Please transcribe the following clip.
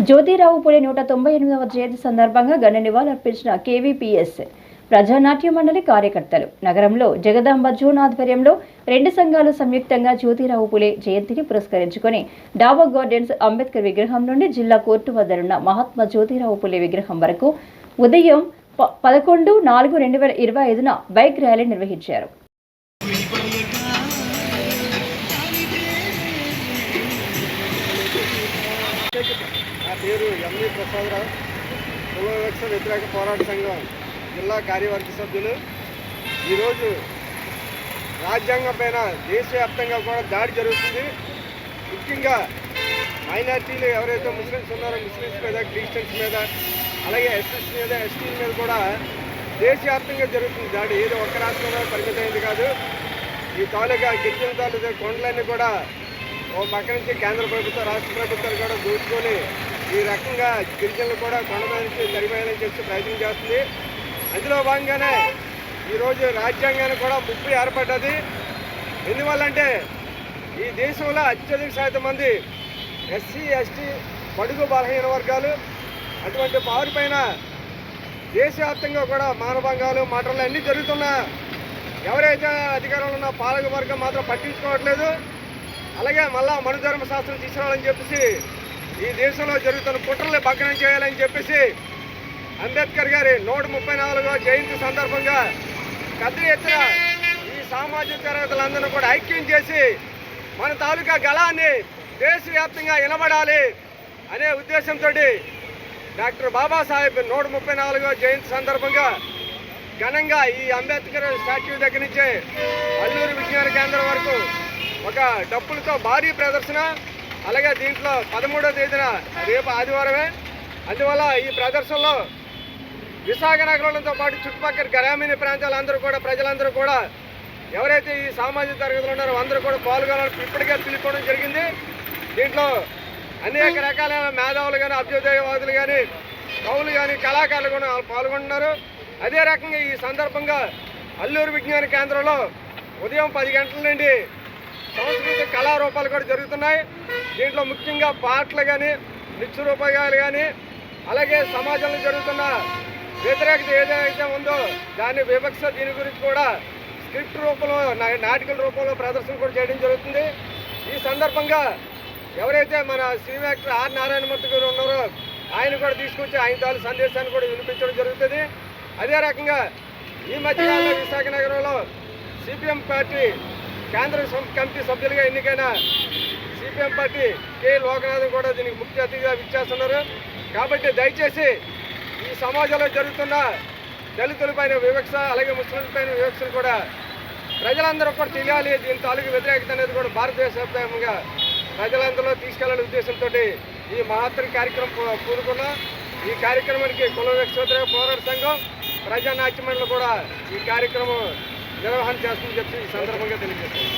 జ్యోతిరావు పులే 198వ జయంతి సందర్భంగా ఘన నివాళులర్పించిన కేవీపీఎస్ ప్రజానాట్య మండలి కార్యకర్తలు. నగరంలో జగదాంబ జోన్ ఆధ్వర్యంలో 2 సంఘాలు సంయుక్తంగా జ్యోతిరావు పులే జయంతిని పురస్కరించుకొని డాబా గార్డెన్స్ అంబేద్కర్ విగ్రహం నుండి జిల్లా కోర్టు వద్దనున్న మహాత్మా జ్యోతిరావు పులే విగ్రహం వరకు ఉదయం 11/4/2025న బైక్ ర్యాలీ నిర్వహించారు. నా పేరు ఎంవి ప్రసాదరావు, కుల వివక్ష వ్యతిరేక పోరాట సంఘం జిల్లా కార్యవర్గ సభ్యులు. ఈరోజు రాజ్యాంగం పైన దేశవ్యాప్తంగా కూడా దాడి జరుగుతుంది. ముఖ్యంగా మైనార్టీలు ఎవరైతే ముస్లిమ్స్ ఉన్నారో ముస్లిమ్స్ మీద, క్రిస్టియన్స్ మీద, అలాగే ఎస్ఎస్ మీద, ఎస్టీల మీద కూడా దేశవ్యాప్తంగా జరుగుతుంది దాడి. ఏదో ఒక్క రాష్ట్రంలో పరిమితమైంది కాదు. ఈ తాలూకా గిరిజన తాలూకా కొండలన్నీ కూడా ఓ పక్క నుంచి కేంద్ర ప్రభుత్వం, రాష్ట్ర ప్రభుత్వాలు కూడా దోచుకొని ఈ రకంగా గిరిజనులు కూడా కొండ మీద నుంచి తరిమేయాలని చెప్పి ప్రయత్నం చేస్తుంది. అందులో భాగంగానే ఈరోజు రాజ్యాంగాన్ని కూడా ముప్పు ఏర్పడ్డది. ఎందువల్లంటే ఈ దేశంలో అత్యధిక శాతం మంది ఎస్సీ, ఎస్టీ, బడుగు బలహీన వర్గాలు, అటువంటి పైన దేశవ్యాప్తంగా కూడా మానభంగాలు, మటర్లు అన్నీ జరుగుతున్నా ఎవరైతే అధికారంలో ఉన్న పాలక వర్గం మాత్రం పట్టించుకోవట్లేదు. అలాగే మళ్ళా మనుధర్మ శాస్త్రం తీసుకురావాలని చెప్పేసి ఈ దేశంలో జరుగుతున్న కుట్రల్ని భగ్నం చేయాలని చెప్పేసి అంబేద్కర్ గారి 134వ జయంతి సందర్భంగా పెద్ద ఎత్తున ఈ సామాజిక తరగతులందరూ కూడా ఐక్యం చేసి మన తాలూకా గళాన్ని దేశవ్యాప్తంగా వినబడాలి అనే ఉద్దేశంతో డాక్టర్ బాబాసాహెబ్ 134వ జయంతి సందర్భంగా ఘనంగా ఈ అంబేద్కర్ స్టాచ్యూ దగ్గర నుంచే అల్లూరు విజ్ఞాన కేంద్రం వరకు ఒక డప్పులతో భారీ ప్రదర్శన, అలాగే దీంట్లో 13వ తేదీన రేపు ఆదివారమే. అందువల్ల ఈ ప్రదర్శనలో విశాఖ నగరంతో పాటు చుట్టుపక్కల గ్రామీణ ప్రాంతాలందరూ కూడా, ప్రజలందరూ కూడా ఎవరైతే ఈ సామాజిక తరగతులు ఉన్నారో అందరూ కూడా పాల్గొనాలని ఇప్పటికే పిలుపుకోవడం జరిగింది. దీంట్లో అనేక రకాలైన మేధావులు కానీ, అభ్యుదయవాదులు కానీ, కవులు కానీ, కళాకారులు కూడా పాల్గొంటున్నారు. అదే రకంగా ఈ సందర్భంగా అల్లూరు విజ్ఞాన కేంద్రంలో ఉదయం 10 గంటల నుండి సాంస్కృతిక కళారూపాలు కూడా జరుగుతున్నాయి. దీంట్లో ముఖ్యంగా పాటలు కానీ, నృత్య రూపకాలు కానీ, అలాగే సమాజంలో జరుగుతున్న వ్యతిరేకత ఏదైతే ఉందో దాని వివక్ష, దీని గురించి కూడా స్క్రిప్ట్ రూపంలో, నాటికల రూపంలో ప్రదర్శన కూడా చేయడం జరుగుతుంది. ఈ సందర్భంగా ఎవరైతే మన సినీ యాక్టర్ ఆర్ నారాయణమూర్తి గారు ఉన్నారో ఆయన కూడా తీసుకొచ్చి ఆయన తాలూ సందేశాన్ని కూడా వినిపించడం జరుగుతుంది. అదే రకంగా ఈ మధ్యకాలంలో విశాఖ నగరంలో సిపిఎం పార్టీ కేంద్ర కమిటీ సభ్యులుగా ఎన్నికైన సిపిఎం పార్టీ కె లోకనాథన్ కూడా దీనికి ముఖ్య అతిథిగా విచ్చేస్తున్నారు. కాబట్టి దయచేసి ఈ సమాజంలో జరుగుతున్న దళితులపైన వివక్ష, అలాగే ముస్లింలపైన వివక్షను కూడా ప్రజలందరూ కూడా తెలియాలి. దీని తాలూకు వ్యతిరేకత అనేది కూడా భారతదేశవ్యాప్తంగా ప్రజలందరిలో తీసుకెళ్లాలనే ఉద్దేశంతో ఈ మహత్తర కార్యక్రమం పూనుకున్న ఈ కార్యక్రమానికి కుల వివక్ష వ్యతిరేక పోరాట సంఘం, ప్రజానాట్య మండలి కూడా ఈ కార్యక్రమం నిర్వహణ చేస్తుందని చెప్పి ఈ సందర్భంగా తెలియజేస్తాను.